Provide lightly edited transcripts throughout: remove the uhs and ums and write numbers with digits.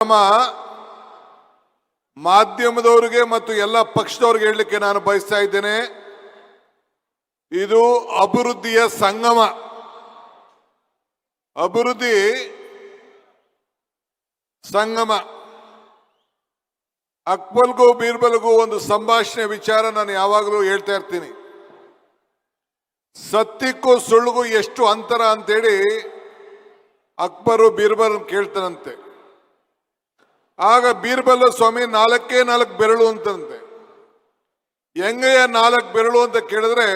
ನಮ್ಮ ಮಾಧ್ಯಮದವರಿಗೆ ಮತ್ತು ಎಲ್ಲ ಪಕ್ಷದವರಿಗೆ ಹೇಳಲಿಕ್ಕೆ ನಾನು ಬಯಸ್ತಾ ಇದ್ದೇನೆ, ಇದು ಅಭಿವೃದ್ಧಿಯ ಸಂಗಮ. ಅಭಿವೃದ್ಧಿ ಸಂಗಮ. ಅಕ್ಬಲ್ಗೂ ಬೀರ್ಬಲ್ಗೂ ಒಂದು ಸಂಭಾಷಣೆ ವಿಚಾರ ನಾನು ಯಾವಾಗಲೂ ಹೇಳ್ತಾ ಇರ್ತೀನಿ. ಸತ್ಯಕ್ಕೂ ಸುಳ್ಳಿಗೂ ಎಷ್ಟು ಅಂತರ ಅಂತೇಳಿ ಅಕ್ಬರು ಬೀರ್ಬಲ್ ಕೇಳ್ತಾನಂತೆ. ಆಗ ಬೀರ್ಬಲ್, ಸ್ವಾಮಿ 4 ಬೆರಳು ಅಂತಂತೆ. ಹೆಂಗಯ್ಯ 4 ಬೆರಳು ಅಂತ ಕೇಳಿದ್ರೆ,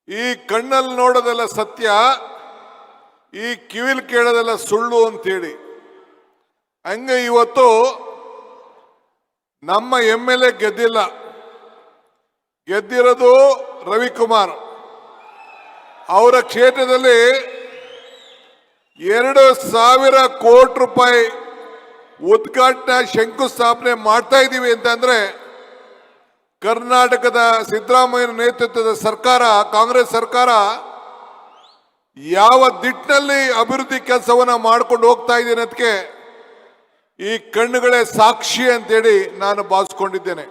ಈ ಕಣ್ಣಲ್ಲಿ ನೋಡೋದೆಲ್ಲ ಸತ್ಯ, ಈ ಕಿವಿಲ್ ಕೇಳೋದೆಲ್ಲ ಸುಳ್ಳು ಅಂತೇಳಿ. ಹಂಗೆ ಇವತ್ತು ನಮ್ಮ MLA ಗೆದ್ದಿಲ್ಲ, ಗೆದ್ದಿರೋದು ರವಿಕುಮಾರ್. ಅವರ ಕ್ಷೇತ್ರದಲ್ಲಿ 2,000 ಕೋಟಿ ರೂಪಾಯಿ ಉದ್ಘಾಟನಾ ಶಂಕುಸ್ಥಾಪನೆ ಮಾಡ್ತಾ ಇದ್ದೀವಿ ಅಂತಂದ್ರೆ, ಕರ್ನಾಟಕದ ಸಿದ್ದರಾಮಯ್ಯ ನೇತೃತ್ವದ ಸರ್ಕಾರ, ಕಾಂಗ್ರೆಸ್ ಸರ್ಕಾರ ಯಾವ ದಿಟ್ಟಿನಲ್ಲಿ ಅಭಿವೃದ್ಧಿ ಕೆಲಸವನ್ನ ಮಾಡ್ಕೊಂಡು ಹೋಗ್ತಾ ಇದೆ ಅನ್ನೋದಕ್ಕೆ ಈ ಕಣ್ಣುಗಳೇ ಸಾಕ್ಷಿ ಅಂತೇಳಿ ನಾನು ಭಾವಿಸ್ಕೊಂಡಿದ್ದೇನೆ.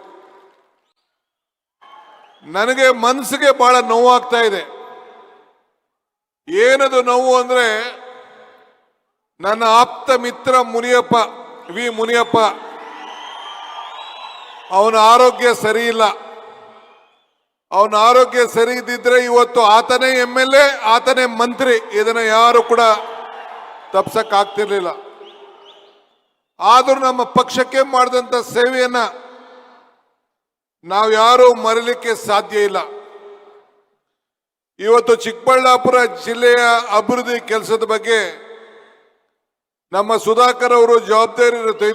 ನನಗೆ ಮನಸ್ಸಿಗೆ ಬಹಳ ನೋವಾಗ್ತಾ ಇದೆ. ಏನದು ನೋವು ಅಂದ್ರೆ, ನನ್ನ ಆಪ್ತ ಮಿತ್ರ ಮುನಿಯಪ್ಪ, ಮುನಿಯಪ್ಪ, ಅವನ ಆರೋಗ್ಯ ಸರಿ ಇಲ್ಲ. ಅವನ ಆರೋಗ್ಯ ಸರಿ ಇದ್ದಿದ್ರೆ ಇವತ್ತು ಆತನೇ MLA, ಆತನೇ ಮಂತ್ರಿ. ಇದನ್ನ ಯಾರು ಕೂಡ ತಪ್ಸಕ್ ಆಗ್ತಿರ್ಲಿಲ್ಲ. ಆದ್ರೂ ನಮ್ಮ ಪಕ್ಷಕ್ಕೆ ಮಾಡಿದಂತ ಸೇವೆಯನ್ನ ನಾವು ಯಾರು ಮರೀಲಿಕ್ಕೆ ಸಾಧ್ಯ ಇಲ್ಲ. ಇವತ್ತು ಚಿಕ್ಕಬಳ್ಳಾಪುರ ಜಿಲ್ಲೆಯ ಅಭಿವೃದ್ಧಿ ಕೆಲಸದ ಬಗ್ಗೆ ನಮ್ಮ ಸುಧಾಕರ್ ಅವರು ಜವಾಬ್ದಾರಿ ತೆಗೆದುಕೊಂಡು